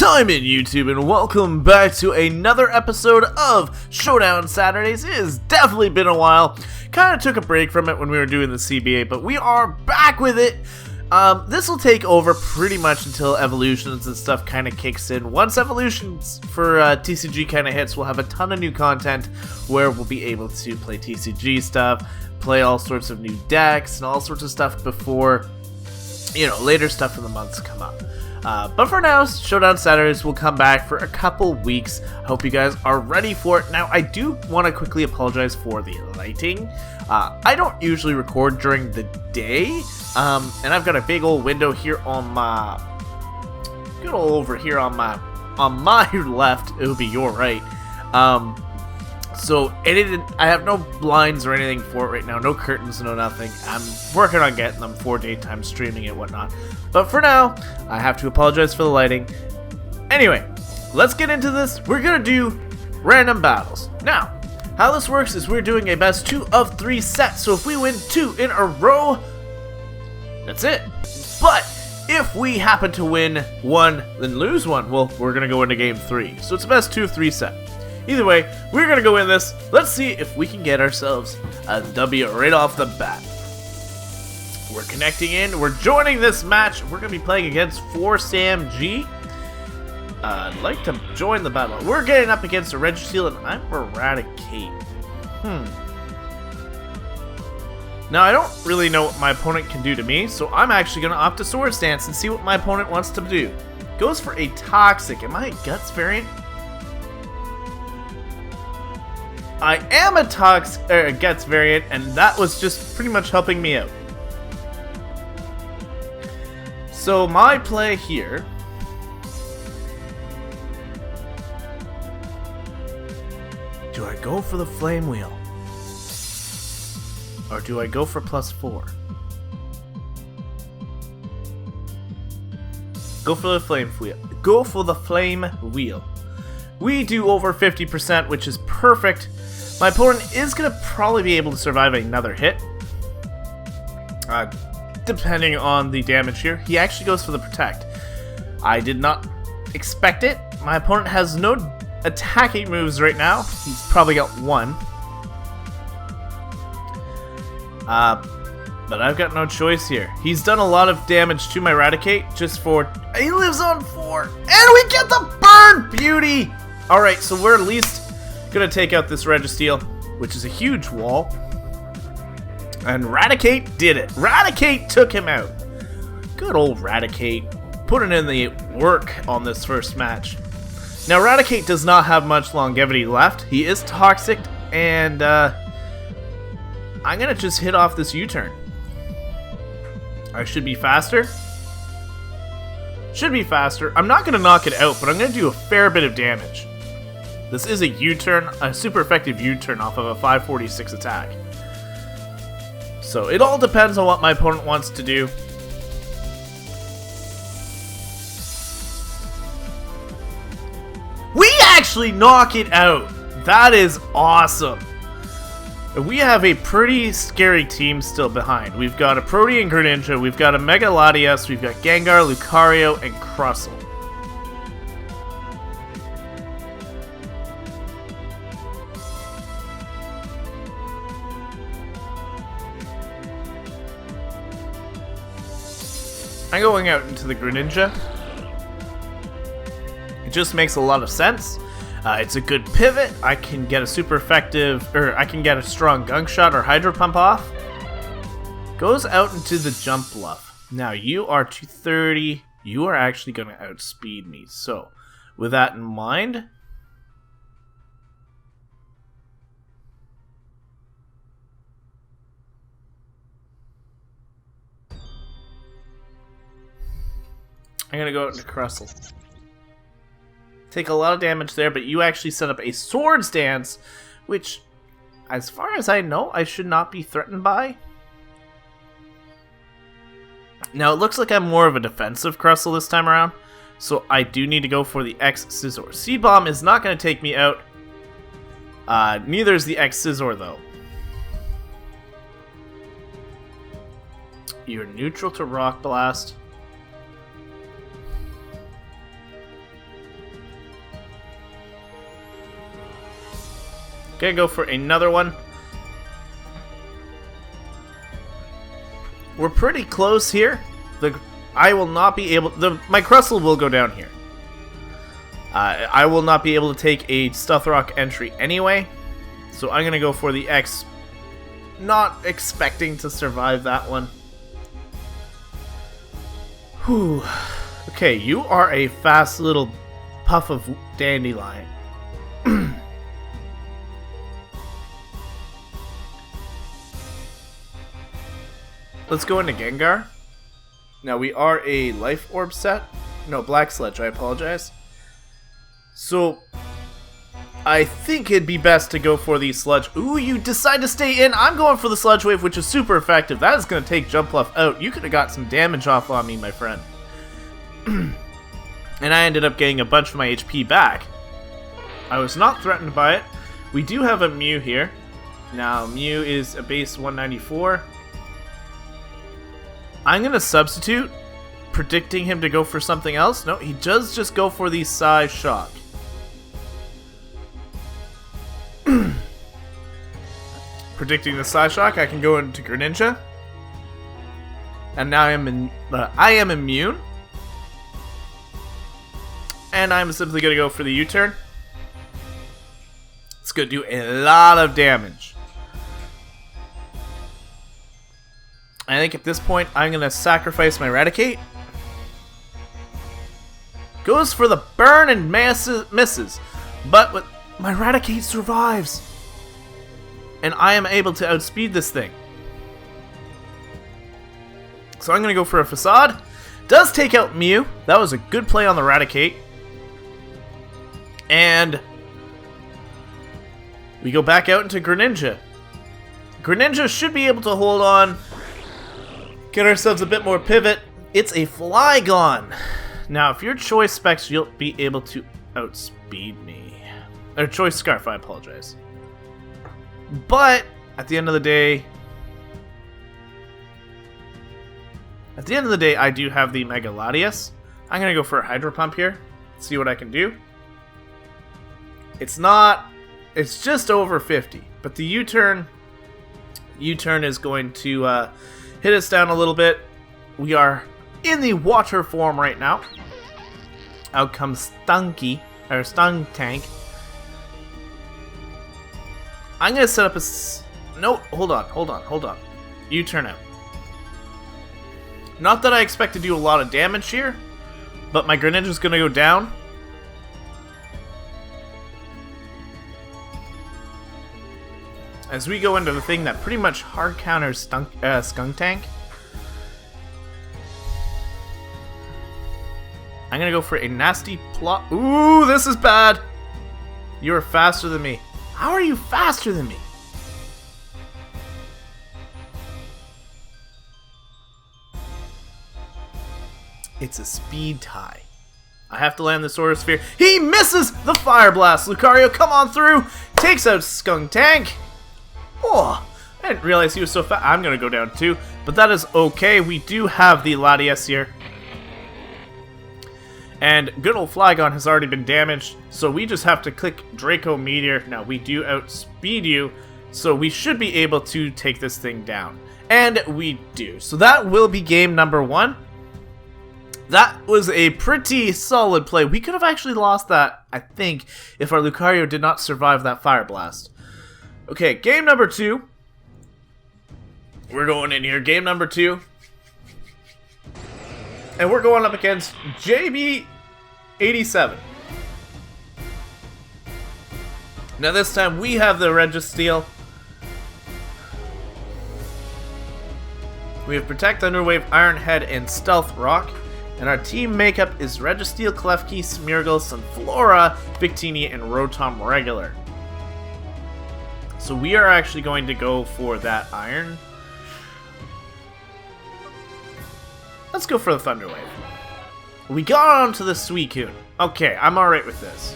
Timing YouTube, and welcome back to another episode of Showdown Saturdays. It has definitely been a while. Kind of took a break from it when we were doing the CBA, but we are back with it. This will take over pretty much until Evolutions and stuff kind of kicks in. Once Evolutions for TCG kind of hits, we'll have a ton of new content where we'll be able to play TCG stuff, play all sorts of new decks, and all sorts of stuff before, later stuff in the months come up. But for now, Showdown Saturdays will come back for a couple weeks. I hope you guys are ready for it. Now, I do want to quickly apologize for the lighting. I don't usually record during the day, and I've got a big old window here on my, over here on my left. It would be your right. So I have no blinds or anything for it right now, no curtains, no nothing. I'm working on getting them for daytime streaming and whatnot. But for now, I have to apologize for the lighting. Anyway, let's get into this. We're gonna do random battles. Now, how this works is we're doing a best 2 of 3 sets. So if we win 2 in a row, that's it. But if we happen to win 1, then lose 1, well, we're gonna go into game 3. So it's a best 2 of 3 set. Either way, we're gonna go in this. Let's see if we can get ourselves a W right off the bat. We're connecting in. We're joining this match. We're gonna be playing against 4SamG. I'd like to join the battle. We're getting up against a Registeel, and I'm Eradicate. Now, I don't really know what my opponent can do to me, so I'm actually gonna opt to Sword Stance and see what my opponent wants to do. Goes for a Toxic. Am I a Guts variant? I am a Guts variant, and that was just pretty much helping me out. So my play here do I go for the Flame Wheel? Or do I go for +4? Go for the Flame Wheel. Go for the Flame Wheel. We do over 50%, which is perfect. My opponent is going to probably be able to survive another hit. Depending on the damage here. He actually goes for the Protect. I did not expect it. My opponent has no attacking moves right now. He's probably got 1. But I've got no choice here. He's done a lot of damage to my Eradicate just for... He lives on 4. And we get the burn! Beauty! Alright, so we're at least gonna take out this Registeel, which is a huge wall. And Eradicate did it. Eradicate took him out. Good old Eradicate. Putting in the work on this first match. Now, Eradicate does not have much longevity left. He is toxic, and I'm gonna just hit off this U-turn. I should be faster. Should be faster. I'm not gonna knock it out, but I'm gonna do a fair bit of damage. This is a U-turn, a super effective U-turn off of a 546 attack. So it all depends on what my opponent wants to do. We actually knock it out! That is awesome! We have a pretty scary team still behind. We've got a Protean Greninja, we've got a Mega Latias, we've got Gengar, Lucario, and Crustle. I'm going out into the Greninja. It just makes a lot of sense. It's a good pivot. I can get a super effective, or I can get a strong Gunk Shot or Hydro Pump off. Goes out into the Jump Bluff. Now you are 230. You are actually going to outspeed me. So with that in mind, I'm going to go out into Crustle. Take a lot of damage there, but you actually set up a Sword Stance, which, as far as I know, I should not be threatened by. Now, it looks like I'm more of a defensive Crustle this time around, so I do need to go for the X-Scizor. Seed Bomb is not going to take me out. Neither is the X-Scizor, though. You're neutral to Rock Blast. Gonna go for another one. We're pretty close here. I will not be able... my Crustle will go down here. I will not be able to take a Stealth Rock entry anyway. So I'm gonna go for the X. Not expecting to survive that one. Whew. Okay, you are a fast little puff of dandelion. Let's go into Gengar. Now we are a Life Orb set. No, Black Sledge, I apologize. So, I think it'd be best to go for the Sludge. Ooh, you decide to stay in. I'm going for the Sludge Wave, which is super effective. That is going to take Jumpluff out. You could have got some damage off on me, my friend. And I ended up getting a bunch of my HP back. I was not threatened by it. We do have a Mew here. Now, Mew is a base 194. I'm going to substitute, predicting him to go for something else. No, he does just go for the Psy Shock. Predicting the Psy Shock, I can go into Greninja. And now I am immune. And I'm simply going to go for the U-turn. It's going to do a lot of damage. I think at this point, I'm going to sacrifice my Eradicate. Goes for the burn and misses. But my Eradicate survives. And I am able to outspeed this thing. So I'm going to go for a Facade. Does take out Mew. That was a good play on the Eradicate. And we go back out into Greninja. Greninja should be able to hold on. Get ourselves a bit more pivot. It's a Flygon. Now, if you're Choice Specs, you'll be able to outspeed me. Or Choice Scarf, I apologize. But, at the end of the day... I do have the Mega Latias. I'm going to go for a Hydro Pump here. See what I can do. It's not... It's just over 50. But the U-turn... U-turn is going to... hit us down a little bit. We are in the water form right now. Out comes Stunky, or Stung Tank. I'm gonna set up a... No, hold on. You turn out. Not that I expect to do a lot of damage here, but my Greninja's gonna go down. As we go into the thing that pretty much hard counters Skunk Tank. I'm gonna go for a nasty plot. Ooh, this is bad. You are faster than me. How are you faster than me? It's a speed tie. I have to land the Sword Sphere. He misses the Fire Blast. Lucario, come on through. Takes out Skunk Tank. Oh, I didn't realize he was so fast. I'm going to go down too, but that is okay. We do have the Latias here. And good old Flygon has already been damaged, so we just have to click Draco Meteor. Now, we do outspeed you, so we should be able to take this thing down. And we do. So that will be game number 1. That was a pretty solid play. We could have actually lost that, I think, if our Lucario did not survive that Fire Blast. Okay, game number 2. We're going in here. Game number 2. And we're going up against JB87. Now this time we have the Registeel. We have Protect, Thunderwave, Iron Head, and Stealth Rock. And our team makeup is Registeel, Klefki, Smeargle, Sunflora, Victini, and Rotom Regular. So we are actually going to go for that Iron. Let's go for the Thunder Wave. We got onto the Suicune. Okay, I'm alright with this.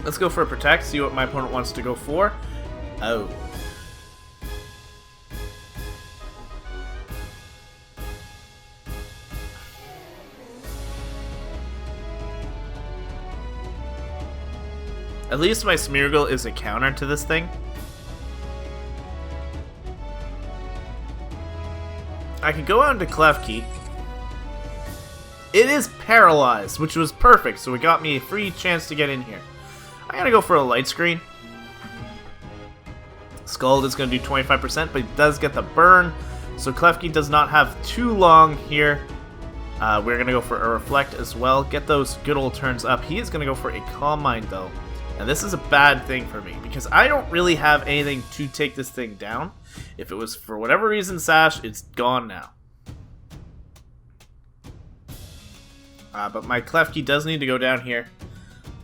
Let's go for a Protect, see what my opponent wants to go for. Oh. At least my Smeargle is a counter to this thing. I could go out into Klefki. It is paralyzed, which was perfect, so it got me a free chance to get in here. I'm gonna go for a light screen. Scald is gonna do 25%, but it does get the burn, so Klefki does not have too long here. We're gonna go for a reflect as well. Get those good old turns up. He is gonna go for a Calm Mind though. And this is a bad thing for me, because I don't really have anything to take this thing down. If it was for whatever reason Sash, it's gone now. But my Klefki does need to go down here.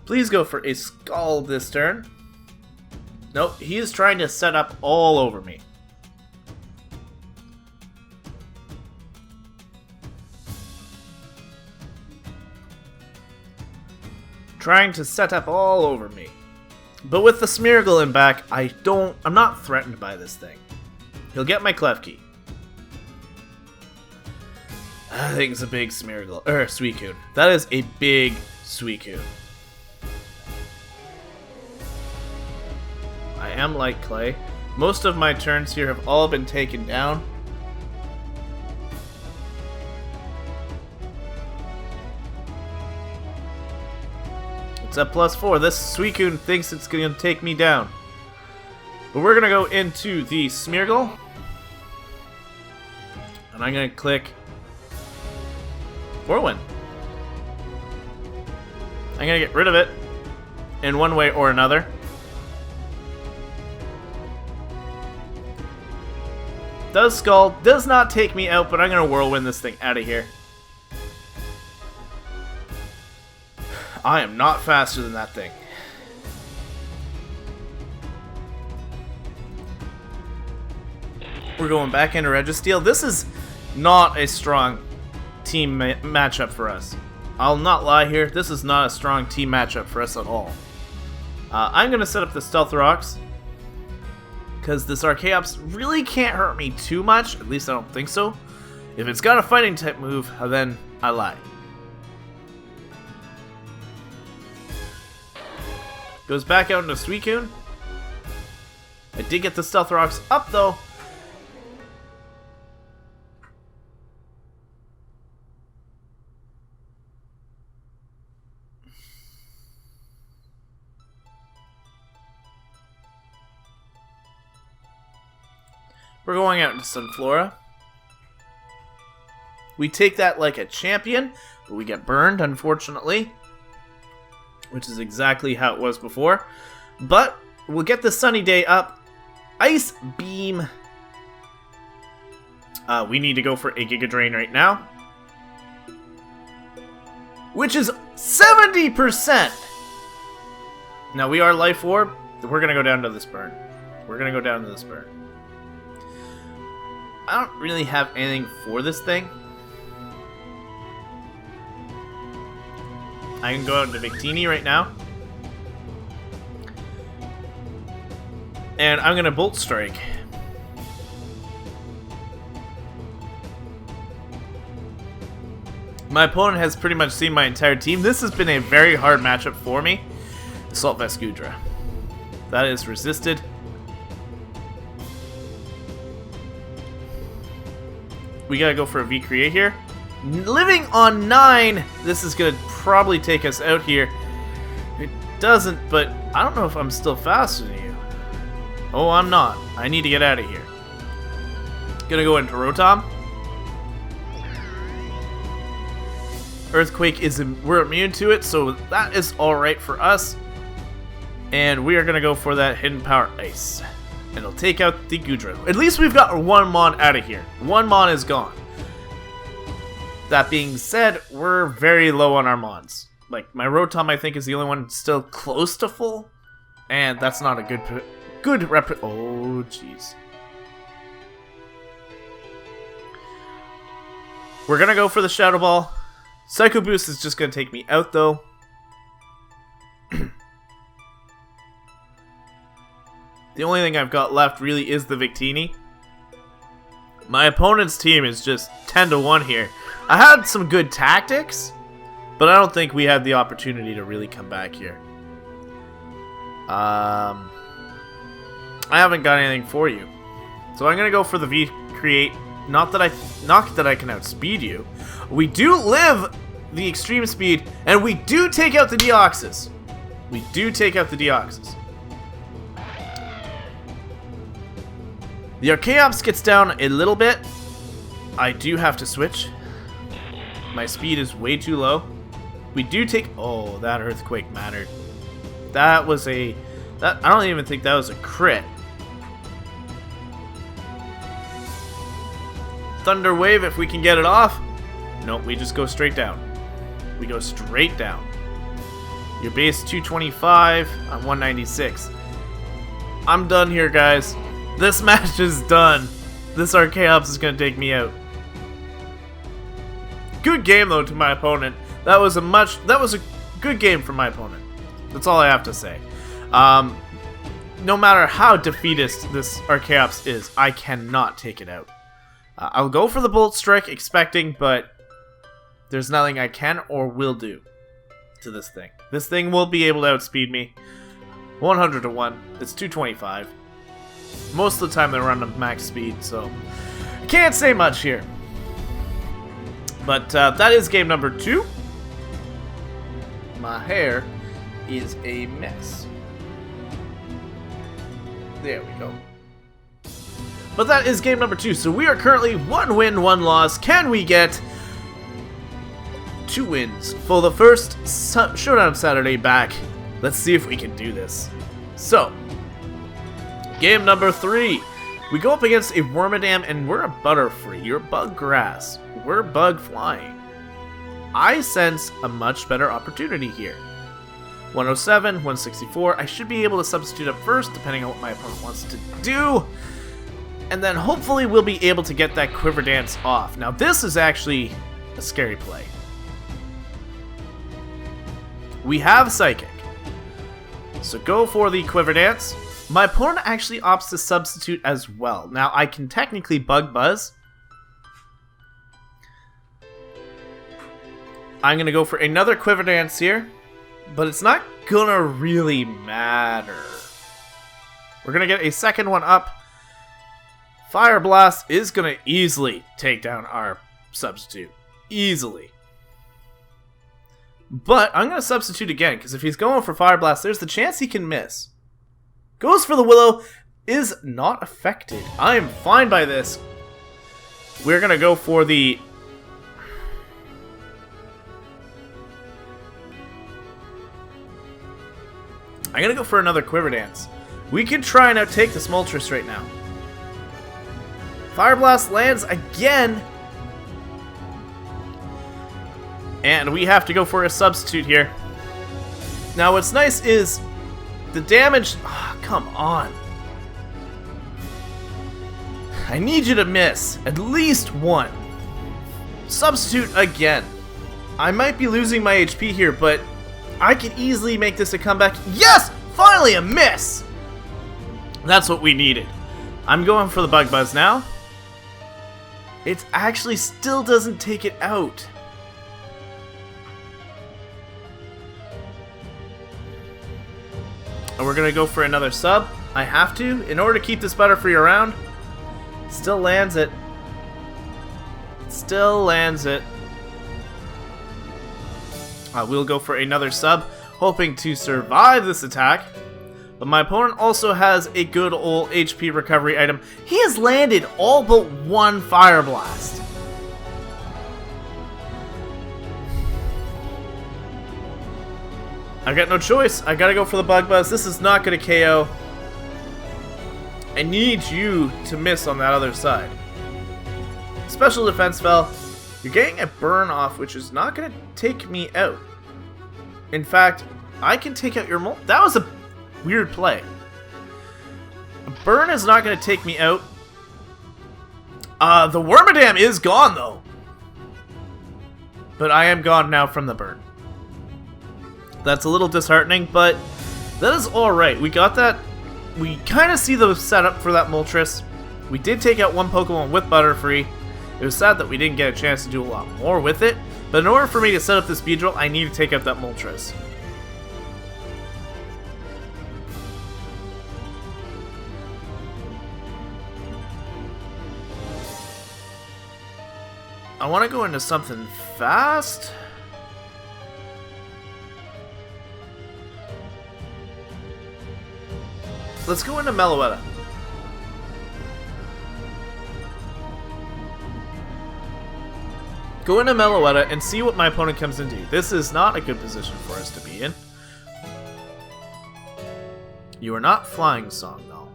Please go for a Scald this turn. Nope, he is trying to set up all over me. Trying to set up all over me. But with the Smeargle in back, I'm not threatened by this thing. He'll get my Klefki. I think it's a big Smeargle, Suicune. That is a big Suicune. I am like Clay. Most of my turns here have all been taken down. It's at +4. This Suicune thinks it's going to take me down. But we're going to go into the Smeargle. And I'm going to click Whirlwind. I'm going to get rid of it in one way or another. Does Scald, does not take me out, but I'm going to Whirlwind this thing out of here. I am not faster than that thing. We're going back into Registeel. This is not a strong team matchup for us. I'll not lie here. This is not a strong team matchup for us at all. I'm going to set up the Stealth Rocks, because this Archaeops really can't hurt me too much. At least I don't think so. If it's got a fighting type move, then I lie. Goes back out into Suicune. I did get the Stealth Rocks up though. We're going out into Sunflora. We take that like a champion, but we get burned, unfortunately. Which is exactly how it was before. But we'll get the Sunny Day up. Ice Beam. We need to go for a Giga Drain right now. Which is 70%! Now we are Life Orb. We're going to go down to this burn. We're going to go down to this burn. I don't really have anything for this thing. I can go out into Victini right now. And I'm going to Bolt Strike. My opponent has pretty much seen my entire team. This has been a very hard matchup for me. Assault Vest Gudra. That is resisted. We gotta go for a V-Create here. Living on 9! This is gonna probably take us out here. It doesn't, but I don't know if I'm still faster than you. Oh, I'm not. I need to get out of here. Gonna go into Rotom. Earthquake is we're immune to it, so that is alright for us. And we are gonna go for that Hidden Power Ice. And it'll take out the Gudra. At least we've got one Mon out of here. One Mon is gone. That being said, we're very low on our Mons. Like, my Rotom, I think, is the only one still close to full. And that's not a good rep. Oh, jeez. We're gonna go for the Shadow Ball. Psycho Boost is just gonna take me out, though. The only thing I've got left really is the Victini. My opponent's team is just 10-1 here. I had some good tactics, but I don't think we had the opportunity to really come back here. I haven't got anything for you. So I'm gonna go for the V create. Not that I can outspeed you. We do live the extreme speed, and we do take out the Deoxys. We do take out the Deoxys. The Archaeops gets down a little bit. I do have to switch. My speed is way too low. We do take... Oh, that Earthquake mattered. That was a... I don't even think that was a crit. Thunder Wave, if we can get it off. Nope, we just go straight down. We go straight down. Your base 225. I'm 196. I'm done here, guys. This match is done. This Archaeops is going to take me out. Good game, though, to my opponent. That was a good game for my opponent. That's all I have to say. No matter how defeatist this Archaeops is, I cannot take it out. I'll go for the Bolt Strike, expecting, but there's nothing I can or will do to this thing. This thing will be able to outspeed me. 100 to 1. It's 225. Most of the time they run at max speed, so I can't say much here. But that is game number 2. My hair is a mess. There we go. But that is game number 2, so we are currently 1 win, 1 loss. Can we get 2 wins for the first Showdown Saturday back? Let's see if we can do this. So, game number 3. We go up against a Wormadam, and we're a Butterfree. You're Bug Grass. We're Bug Flying. I sense a much better opportunity here. 107, 164. I should be able to substitute up first, depending on what my opponent wants to do. And then hopefully we'll be able to get that Quiver Dance off. Now this is actually a scary play. We have Psychic. So go for the Quiver Dance. My opponent actually opts to substitute as well. Now I can technically Bug Buzz. I'm going to go for another Quiver Dance here. But it's not going to really matter. We're going to get a second one up. Fire Blast is going to easily take down our substitute. Easily. But I'm going to substitute again, because if he's going for Fire Blast, there's the chance he can miss. Goes for the Willow, is not affected. I am fine by this. We're going to go for the... I'm going to go for another Quiver Dance. We can try and outtake this Moltres right now. Fire Blast lands again. And we have to go for a substitute here. Now what's nice is the damage... Oh, come on. I need you to miss at least one. Substitute again. I might be losing my HP here, but I can easily make this a comeback. Yes! Finally a miss! That's what we needed. I'm going for the Bug Buzz now. It actually still doesn't take it out. And we're going to go for another sub. I have to, in order to keep this Butterfree around. Still lands it. Still lands it. I will go for another sub, hoping to survive this attack. But my opponent also has a good old HP recovery item. He has landed all but one Fire Blast. I got no choice. I gotta go for the Bug Buzz. This is not gonna KO. I need you to miss on that other side. Special defense fell. You're getting a burn off, which is not gonna take me out. In fact, I can take out your That was a weird play. A burn is not going to take me out. The Wormadam is gone, though. But I am gone now from the burn. That's a little disheartening, but that is alright. We got that. We kind of see the setup for that Moltres. We did take out one Pokemon with Butterfree. It was sad that we didn't get a chance to do a lot more with it. But in order for me to set up this Beedrill, I need to take out that Moltres. I want to go into something fast. Let's go into Meloetta. Go into Meloetta and see what my opponent comes into. This is not a good position for us to be in. You are not Flying Song, though.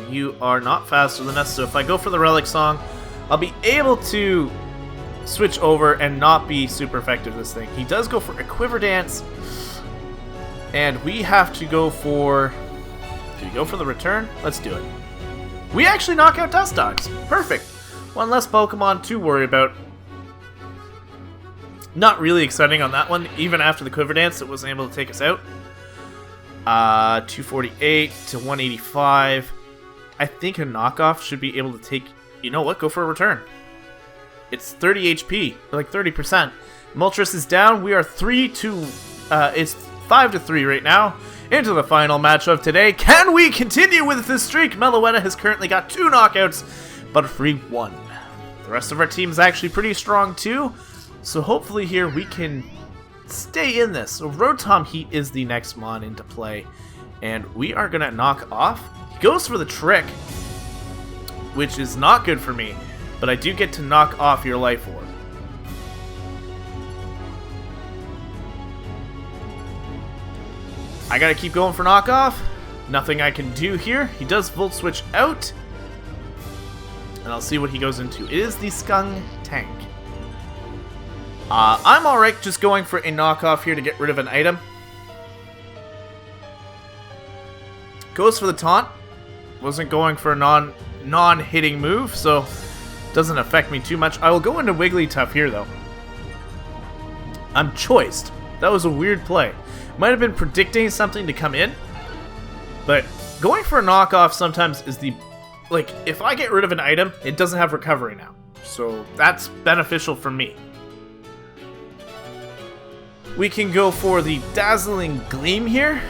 You are not faster than us, so if I go for the Relic Song, I'll be able to switch over and not be super effective this thing. He does go for a Quiver Dance, and we have to go for... Do we go for the return? Let's do it. We actually knock out Dustox. Perfect. One less Pokemon to worry about. Not really exciting on that one. Even after the Quiver Dance, it wasn't able to take us out. 248 to 185. I think a knockoff should be able to take... You know what? Go for a return. It's 30 HP. Like 30%. Moltres is down. We are 3 to... it's 5 to 3 right now. Into the final match of today. Can we continue with this streak? Meloetta has currently got 2 knockouts, but a free 1. The rest of our team is actually pretty strong too. So hopefully here we can stay in this. So Rotom Heat is the next mon into play. And we are going to knock off. He goes for the trick, which is not good for me. But I do get to knock off your Life Orb. I gotta keep going for knockoff. Nothing I can do here. He does Volt Switch out. And I'll see what he goes into. It is the Skunk Tank. I'm alright just going for a knockoff here to get rid of an item. Goes for the taunt. Wasn't going for a non-hitting move, so doesn't affect me too much. I will go into Wigglytuff here, though. I'm choiced. That was a weird play. Might have been predicting something to come in, but going for a knockoff sometimes is the... Like, if I get rid of an item, it doesn't have recovery now. So that's beneficial for me. We can go for the Dazzling Gleam here.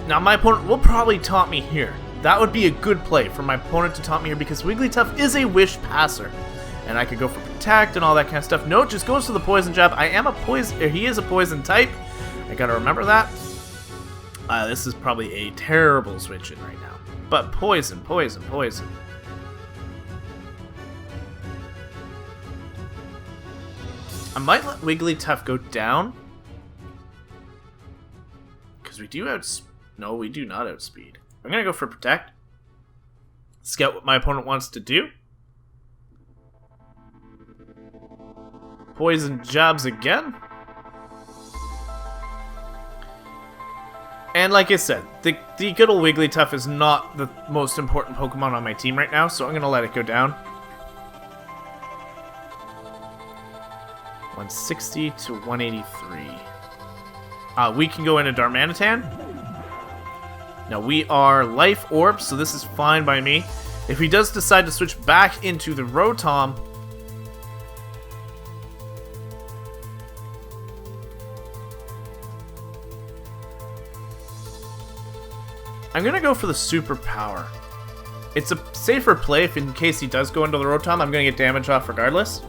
Now my opponent will probably taunt me here. That would be a good play for my opponent to taunt me here because Wigglytuff is a Wish Passer. And I could go for Protect and all that kind of stuff. No, it just goes to the Poison Jab. I am a poison... He is a Poison type. I gotta remember that. This is probably a terrible switch in right now. But poison, poison, poison. I might let Wigglytuff go down. Because we do No, we do not outspeed. I'm gonna go for Protect. Scout what my opponent wants to do. Poison jabs again. And like I said, the good old Wigglytuff is not the most important Pokemon on my team right now, so I'm going to let it go down. 160 to 183. We can go into Darmanitan. Now we are Life Orb, so this is fine by me. If he does decide to switch back into the Rotom, I'm going to go for the Superpower. It's a safer play if in case he does go into the Rotom, I'm going to get damage off regardless.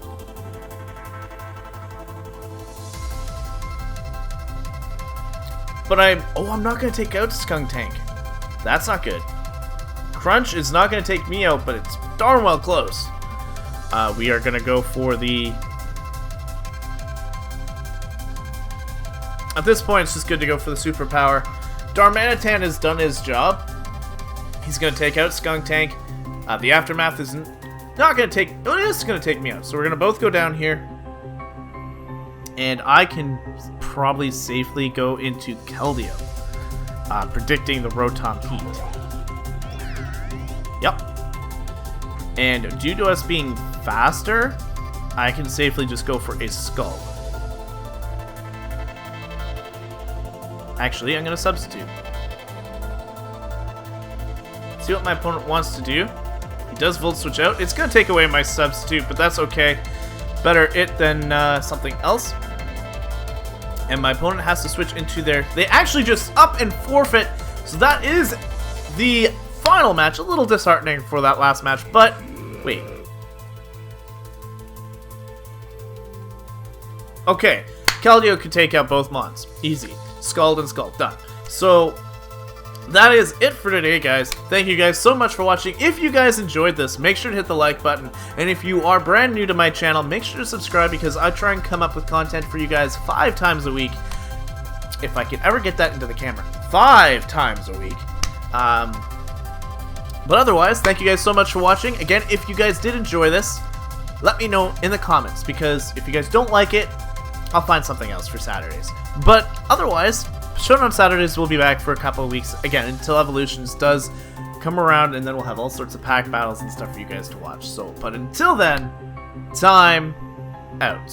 But I'm not going to take out Skunk Tank. That's not good. Crunch is not going to take me out, but it's darn well close. We are going to go for the... At this point, it's just good to go for the Superpower. Darmanitan has done his job. He's going to take out Skunk Tank. The Aftermath is not going to take... Oh, it is going to take me out. So we're going to both go down here. And I can probably safely go into Keldeo. Predicting the Rotom Heat. Yep. And due to us being faster, I can safely just go for a Skull. Actually, I'm going to substitute. See what my opponent wants to do. He does Volt Switch out. It's going to take away my substitute, but that's okay. Better it than something else. And my opponent has to switch into their... They actually just up and forfeit. So that is the final match. A little disheartening for that last match, but wait. Okay, Keldeo could take out both Mons. Easy. Scald and Scald. Done. So, that is it for today, guys. Thank you guys so much for watching. If you guys enjoyed this, make sure to hit the like button. And if you are brand new to my channel, make sure to subscribe because I try and come up with content for you guys 5 times a week. If I can ever get that into the camera. 5 times a week. But otherwise, thank you guys so much for watching. Again, if you guys did enjoy this, let me know in the comments. Because if you guys don't like it, I'll find something else for Saturdays. But otherwise, Showdown Saturdays will be back for a couple of weeks, again, until Evolutions does come around, and then we'll have all sorts of pack battles and stuff for you guys to watch. So, but until then, time out.